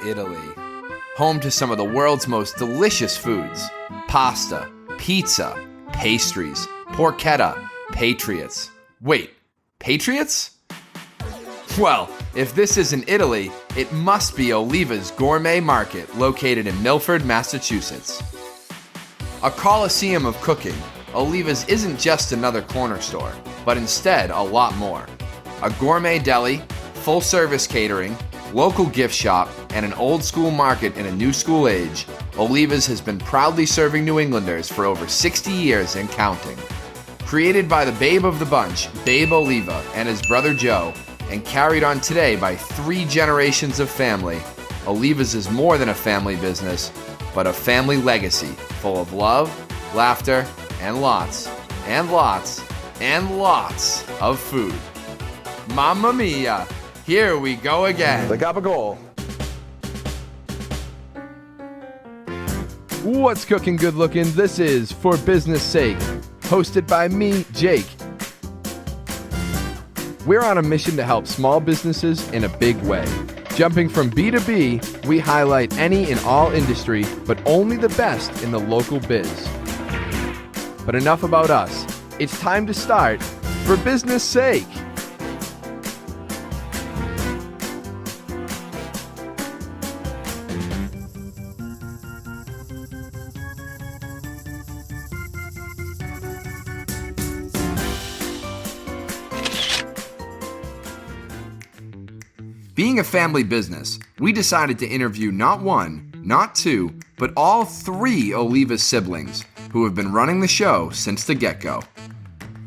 Italy. Home to some of the world's most delicious foods. Pasta, pizza, pastries, porchetta, patriots. Wait, patriots? Well, if this isn't Italy, it must be Oliva's Gourmet Market located in Milford, Massachusetts. A coliseum of cooking, Oliva's isn't just another corner store, but instead a lot more. A gourmet deli, full-service catering, local gift shop, and an old-school market in a new-school age, Oliva's has been proudly serving New Englanders for over 60 years and counting. Created by the babe of the bunch, Babe Oliva, and his brother Joe, and carried on today by 3 generations of family, Oliva's is more than a family business, but a family legacy full of love, laughter, and lots, and lots, and lots of food. Mamma mia! Here we go again. The gabagool. What's cooking good looking? This is For Business Sake, hosted by me, Jake. We're on a mission to help small businesses in a big way. Jumping from B to B, we highlight any and all industry, but only the best in the local biz. But enough about us. It's time to start For Business Sake. Being a family business, we decided to interview not 1, not 2, but all 3 Oliva siblings who have been running the show since the get-go.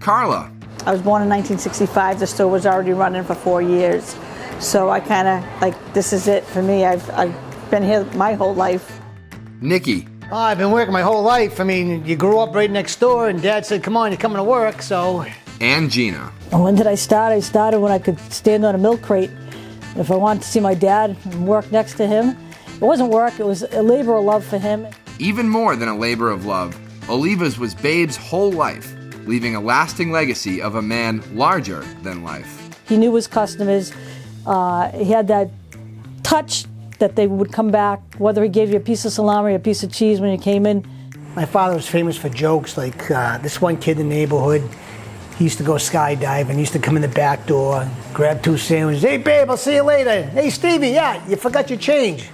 Carla. I was born in 1965. The store was already running for 4 years. So I kind of, this is it for me. I've been here my whole life. Nikki. Oh, I've been working my whole life. I mean, you grew up right next door, and Dad said, come on, you're coming to work, so... And Gina. And when did I start? I started when I could stand on a milk crate. If I wanted to see my dad and work next to him, it wasn't work, it was a labor of love for him. Even more than a labor of love, Oliva's was Babe's whole life, leaving a lasting legacy of a man larger than life. He knew his customers. He had that touch that they would come back, whether he gave you a piece of salami or a piece of cheese when you came in. My father was famous for jokes, like this one kid in the neighborhood. He used to go skydiving. He used to come in the back door, grab 2 sandwiches. Hey, babe, I'll see you later. Hey, Stevie, yeah, you forgot your change.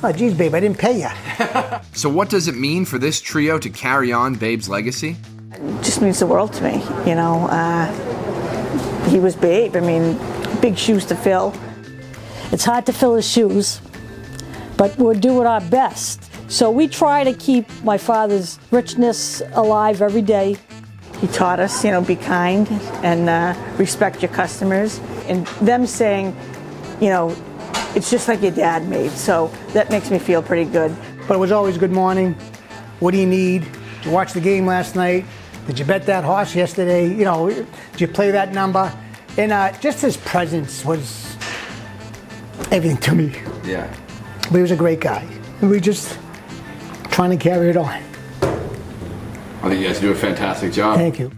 Oh, geez, babe, I didn't pay you. So what does it mean for this trio to carry on Babe's legacy? It just means the world to me, you know. He was Babe. I mean, big shoes to fill. It's hard to fill his shoes, but we're doing our best. So we try to keep my father's richness alive every day. He taught us, be kind and respect your customers. And them saying, it's just like your dad made. So that makes me feel pretty good. But it was always good morning. What do you need? Did you watch the game last night? Did you bet that horse yesterday? Did you play that number? And just his presence was everything to me. Yeah. But he was a great guy. And we just trying to carry it on. I think you guys do a fantastic job. Thank you.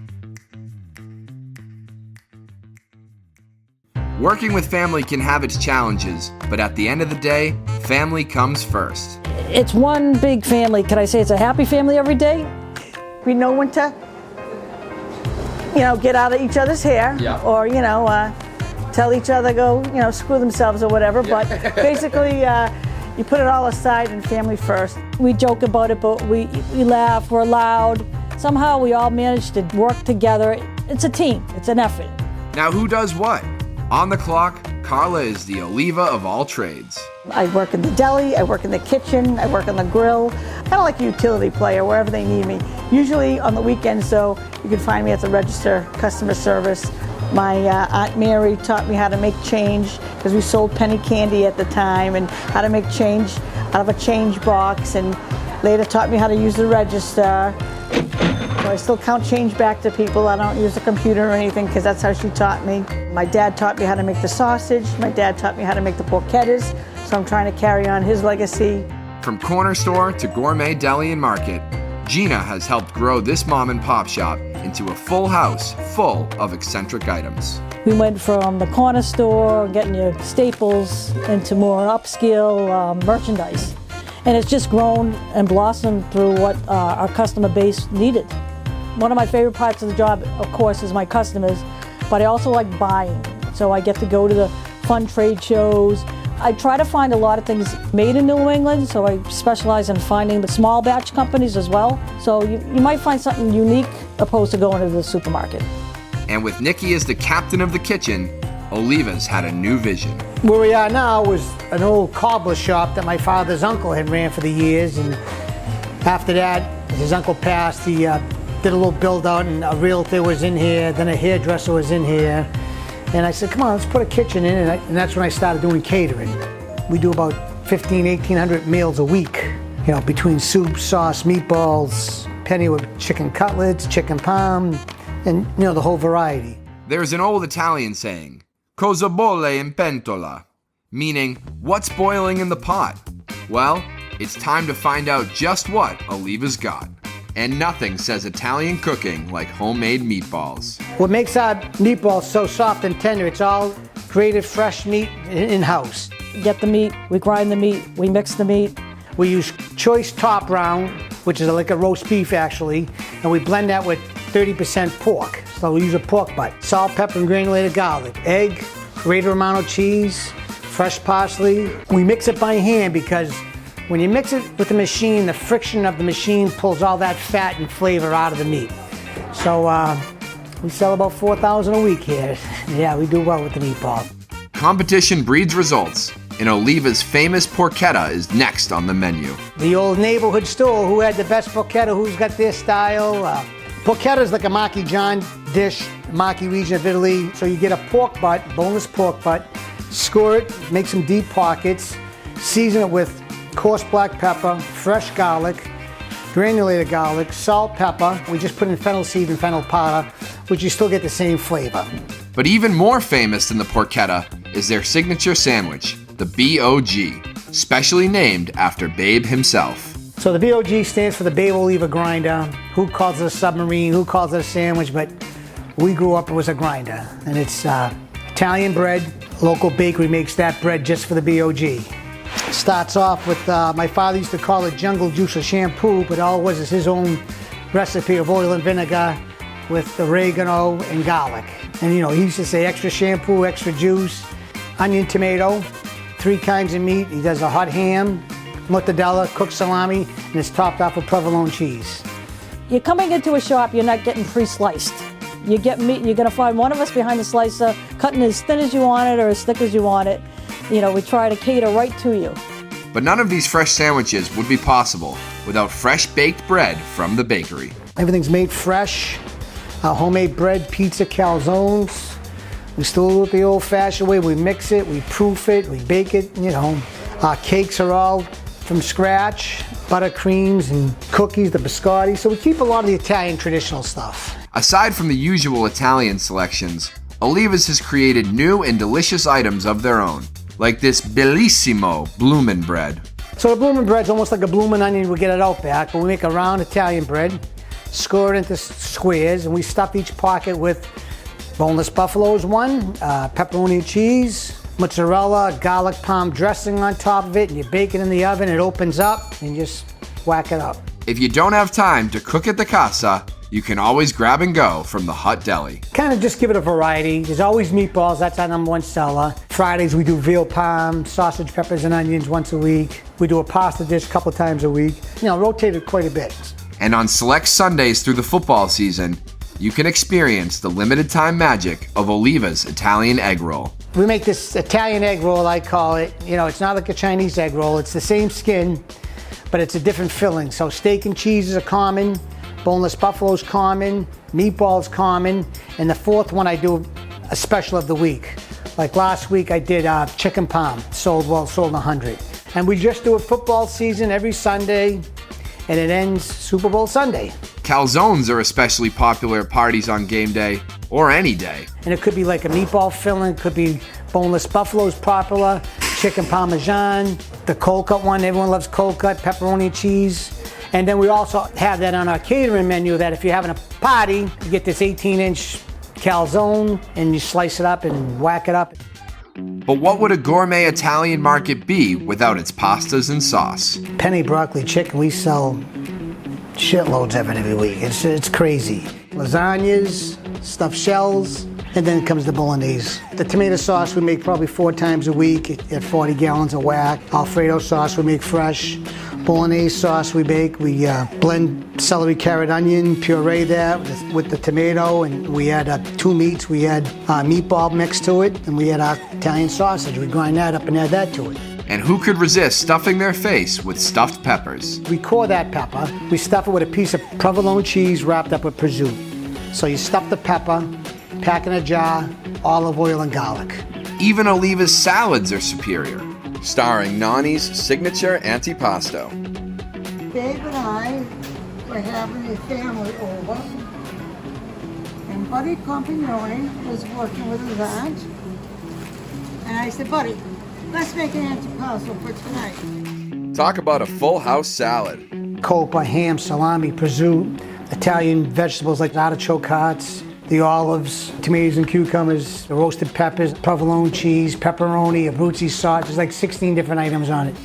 Working with family can have its challenges, but at the end of the day, family comes first. It's one big family. Can I say it's a happy family every day? We know when to, get out of each other's hair. Yeah. Or, tell each other go, screw themselves or whatever. Yeah. But basically, you put it all aside and family first. We joke about it, but we laugh, we're loud. Somehow we all manage to work together. It's a team, it's an effort. Now who does what? On the clock, Carla is the Oliva of all trades. I work in the deli, I work in the kitchen, I work on the grill. Kind of like a utility player, wherever they need me. Usually on the weekends, so you can find me at the register, customer service. My Aunt Mary taught me how to make change, because we sold penny candy at the time, and how to make change out of a change box, and later taught me how to use the register. So I still count change back to people. I don't use a computer or anything, because that's how she taught me. My dad taught me how to make the sausage. My dad taught me how to make the porchettas, so I'm trying to carry on his legacy. From corner store to gourmet deli and market, Gina has helped grow this mom and pop shop into a full house full of eccentric items. We went from the corner store, getting your staples, into more upscale merchandise. And it's just grown and blossomed through what our customer base needed. One of my favorite parts of the job, of course, is my customers, but I also like buying. So I get to go to the fun trade shows. I try to find a lot of things made in New England, so I specialize in finding the small batch companies as well. So you might find something unique opposed to going to the supermarket. And with Nikki as the captain of the kitchen, Oliva's had a new vision. Where we are now was an old cobbler shop that my father's uncle had ran for the years, and after that, his uncle passed, he did a little build out, and a realtor was in here, then a hairdresser was in here. And I said, come on, let's put a kitchen in, and that's when I started doing catering. We do about 1,800 meals a week, you know, between soup, sauce, meatballs, penny with chicken cutlets, chicken parm, and, you know, the whole variety. There's an old Italian saying, cosa bolle in pentola, meaning, what's boiling in the pot? Well, it's time to find out just what Oliva's got. And nothing says Italian cooking like homemade meatballs. What makes our meatballs so soft and tender, it's all grated fresh meat in-house. Get the meat, we grind the meat, we mix the meat. We use choice top round, which is like a roast beef actually, and we blend that with 30% pork. So we use a pork butt, salt, pepper, and granulated garlic, egg, greater amount of cheese, fresh parsley. We mix it by hand because when you mix it with the machine, the friction of the machine pulls all that fat and flavor out of the meat. So we sell about 4,000 a week here. Yeah, we do well with the meatball. Competition breeds results, and Oliva's famous porchetta is next on the menu. The old neighborhood store, who had the best porchetta, who's got their style. Porchetta is like a Marchi John dish, Marchi region of Italy. So you get a pork butt, boneless pork butt, score it, make some deep pockets, season it with coarse black pepper, fresh garlic, granulated garlic, salt, pepper. We just put in fennel seed and fennel powder, which you still get the same flavor. But even more famous than the porchetta is their signature sandwich, the BOG, specially named after Babe himself. So the BOG stands for the Babe Oliva grinder. Who calls it a submarine, who calls it a sandwich, but we grew up, it was a grinder. And it's Italian bread. Local bakery makes that bread just for the BOG. Starts off with, my father used to call it jungle juice or shampoo, but all it was is his own recipe of oil and vinegar with oregano and garlic. And you know, he used to say extra shampoo, extra juice, onion, tomato, 3 kinds of meat. He does a hot ham, mortadella, cooked salami, and it's topped off with provolone cheese. You're coming into a shop, you're not getting pre-sliced. You get meat, you're gonna find one of us behind the slicer, cutting as thin as you want it or as thick as you want it. You know, we try to cater right to you. But none of these fresh sandwiches would be possible without fresh baked bread from the bakery. Everything's made fresh. Homemade bread, pizza, calzones. We still do it the old-fashioned way. We mix it, we proof it, we bake it, you know. Our cakes are all from scratch. Buttercreams and cookies, the biscotti. So we keep a lot of the Italian traditional stuff. Aside from the usual Italian selections, Oliva's has created new and delicious items of their own, like this bellissimo bloomin' bread. So the bloomin' bread's almost like a bloomin' onion we get at Outback, but we make a round Italian bread, score it into squares, and we stuff each pocket with boneless buffalo is one, pepperoni and cheese, mozzarella, garlic parm dressing on top of it, and you bake it in the oven, it opens up, and you just whack it up. If you don't have time to cook at the casa, you can always grab and go from the hot deli. Kind of just give it a variety. There's always meatballs, that's our #1 seller. Fridays we do veal parm, sausage, peppers, and onions once a week. We do a pasta dish a couple times a week. You know, rotated quite a bit. And on select Sundays through the football season, you can experience the limited time magic of Oliva's Italian egg roll. We make this Italian egg roll, I call it. You know, it's not like a Chinese egg roll. It's the same skin, but it's a different filling. So steak and cheese are common, boneless buffalo's common, meatballs common, and the fourth one I do a special of the week. Like last week I did chicken parm, sold 100. And we just do a football season every Sunday, and it ends Super Bowl Sunday. Calzones are especially popular at parties on game day, or any day. And it could be like a meatball filling, it could be boneless buffalo's popular, chicken parmesan, the cold cut one, everyone loves cold cut, pepperoni and cheese. And then we also have that on our catering menu that if you're having a party, you get this 18-inch calzone and you slice it up and whack it up. But what would a gourmet Italian market be without its pastas and sauce? Penny broccoli chicken, we sell shitloads of it every week. It's crazy. Lasagnas, stuffed shells, and then comes the bolognese. The tomato sauce we make probably 4 times a week at 40 gallons a whack. Alfredo sauce we make fresh. Bolognese sauce we make. We blend celery, carrot, onion, puree that with the tomato, and we add 2 meats. We add meatball mixed to it, and we add our Italian sausage. We grind that up and add that to it. And who could resist stuffing their face with stuffed peppers? We core that pepper. We stuff it with a piece of provolone cheese wrapped up with prosciutto. So you stuff the pepper, pack in a jar, olive oil and garlic. Even Oliva's salads are superior, starring Nani's signature antipasto. Babe and I were having a family over, and Buddy Compagnoni was working with his aunt, and I said, Buddy, let's make an antipasto for tonight. Talk about a full house salad. Copa, ham, salami, prosciutto, Italian vegetables like artichoke hearts, the olives, tomatoes and cucumbers, the roasted peppers, provolone cheese, pepperoni, Abruzzi sauce. There's like 16 different items on it.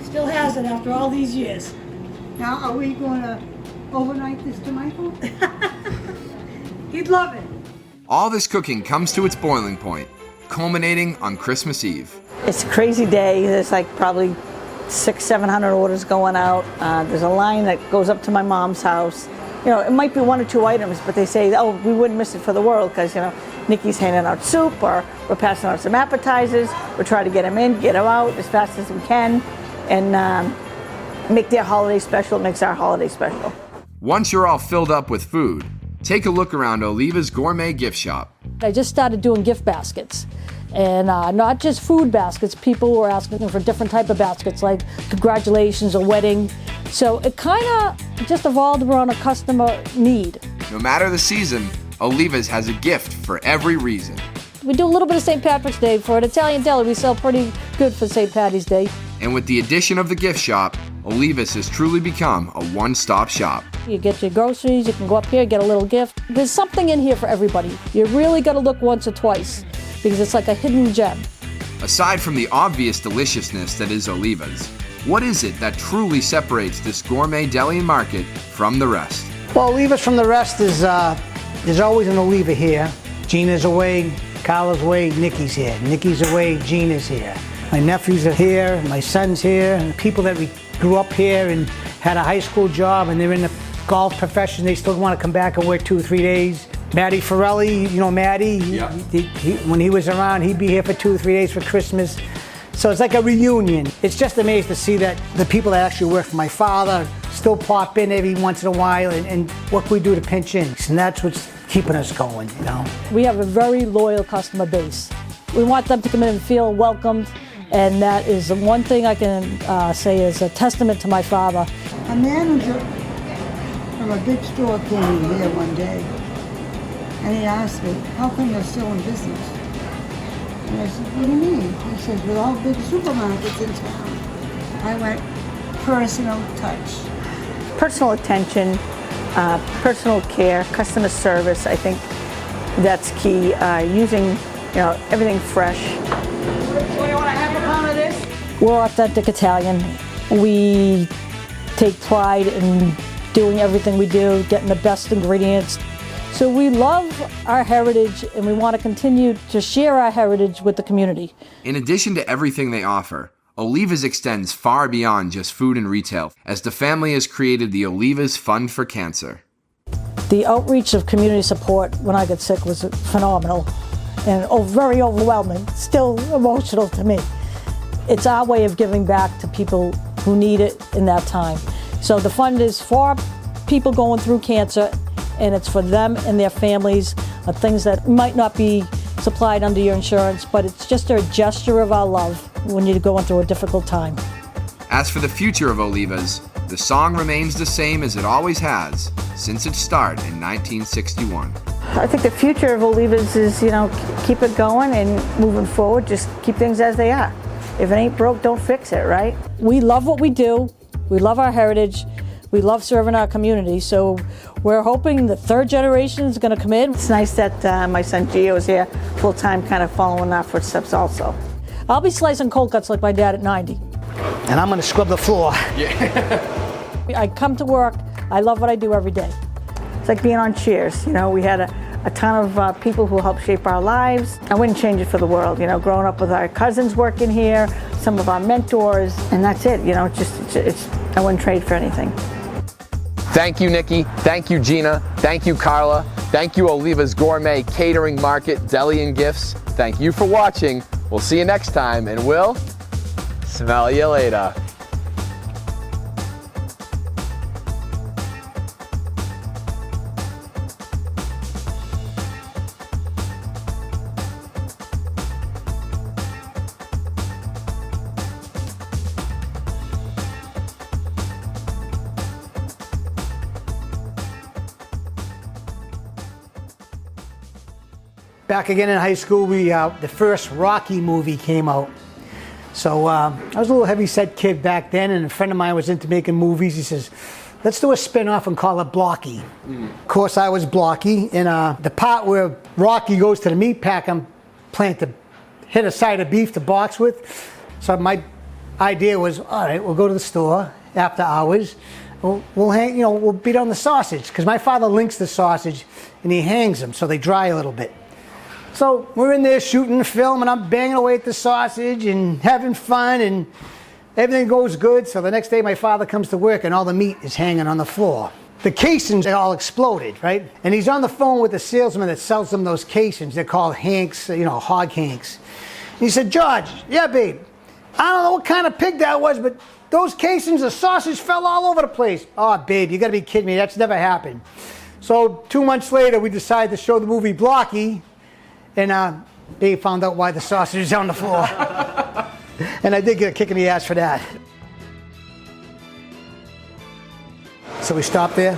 Still has it after all these years. Now, are we going to overnight this to Michael? He'd love it. All this cooking comes to its boiling point, culminating on Christmas Eve. It's a crazy day. There's like probably 600-700 orders going out. There's a line that goes up to my mom's house. You know, it might be 1 or 2 items, but they say, oh, we wouldn't miss it for the world because, you know, Nikki's handing out soup, or we're passing out some appetizers. We're trying to get them in, get them out as fast as we can, and make their holiday special. It makes our holiday special. Once you're all filled up with food, take a look around Oliva's Gourmet Gift Shop. I just started doing gift baskets. And not just food baskets, people were asking for different type of baskets, like congratulations, a wedding. So it kind of just evolved around a customer need. No matter the season, Oliva's has a gift for every reason. We do a little bit of St. Patrick's Day. For an Italian deli, we sell pretty good for St. Patty's Day. And with the addition of the gift shop, Oliva's has truly become a one-stop shop. You get your groceries, you can go up here, get a little gift. There's something in here for everybody. You really got to look once or twice, because it's like a hidden gem. Aside from the obvious deliciousness that is Oliva's, what is it that truly separates this gourmet deli and market from the rest? Well, Oliva's from the rest is, there's always an Oliva here. Gina's away, Carla's away, Nikki's here. Nikki's away, Gina's here. My nephews are here, my son's here, and people that we grew up here and had a high school job and they're in the golf profession, they still want to come back and work 2 or 3 days. Matty Forelli, you know Matty? Yeah. When he was around, he'd be here for 2 or 3 days for Christmas. So it's like a reunion. It's just amazing to see that the people that actually work for my father still pop in every once in a while, and what can we do to pinch in? And that's what's keeping us going, you know? We have a very loyal customer base. We want them to come in and feel welcomed, and that is the one thing I can say is a testament to my father. A manager from a big store came in here one day, and he asked me, how come you're still in business? And I said, what do you mean? He says, with all big supermarkets in town. I went, personal touch. Personal attention, personal care, customer service. I think that's key. Using, you know, everything fresh. So you want to have a pound of this? We're authentic Italian. We take pride in doing everything we do, getting the best ingredients. So we love our heritage, and we want to continue to share our heritage with the community. In addition to everything they offer, Oliva's extends far beyond just food and retail, as the family has created the Oliva's Fund for Cancer. The outreach of community support when I got sick was phenomenal and very overwhelming, still emotional to me. It's our way of giving back to people who need it in that time. So the fund is for people going through cancer, and it's for them and their families, things that might not be supplied under your insurance, but it's just a gesture of our love when you're going through a difficult time. As for the future of Oliva's, the song remains the same as it always has since its start in 1961. I think the future of Oliva's is, you know, keep it going and moving forward, just keep things as they are. If it ain't broke, don't fix it, right? We love what we do. We love our heritage. We love serving our community. So we're hoping the third generation is going to come in. It's nice that my son Gio is here full-time, kind of following our footsteps also. I'll be slicing cold cuts like my dad at 90. And I'm going to scrub the floor. I come to work. I love what I do every day. It's like being on Cheers. You know, we had a ton of people who helped shape our lives. I wouldn't change it for the world. You know, growing up with our cousins working here, some of our mentors, and that's it. You know, I wouldn't trade for anything. Thank you, Nikki. Thank you, Gina. Thank you, Carla. Thank you, Oliva's Gourmet Catering Market, Deli and Gifts. Thank you for watching. We'll see you next time, and we'll smell you later. Back again in high school, the first Rocky movie came out. So I was a little heavy-set kid back then, and a friend of mine was into making movies. He says, let's do a spin-off and call it Blocky. Of course, I was Blocky, and the part where Rocky goes to the meat pack, planning to hit a side of beef to box with. So my idea was, all right, we'll go to the store after hours. We'll beat on the sausage, because my father links the sausage and he hangs them so they dry a little bit. So we're in there shooting the film, and I'm banging away at the sausage and having fun, and everything goes good. So the next day my father comes to work and all the meat is hanging on the floor. The casings are all exploded, right? And he's on the phone with the salesman that sells them those casings. They're called hanks, hog hanks. And he said, George, yeah, babe, I don't know what kind of pig that was, but those casings, the sausage fell all over the place. Oh, babe, you gotta be kidding me. That's never happened. So 2 months later, we decided to show the movie Blocky. And Dave found out why the sausage is on the floor. And I did get a kick in the ass for that. So we stopped there?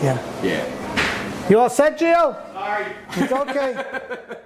Yeah. Yeah. You all set, Gio? Sorry. It's okay.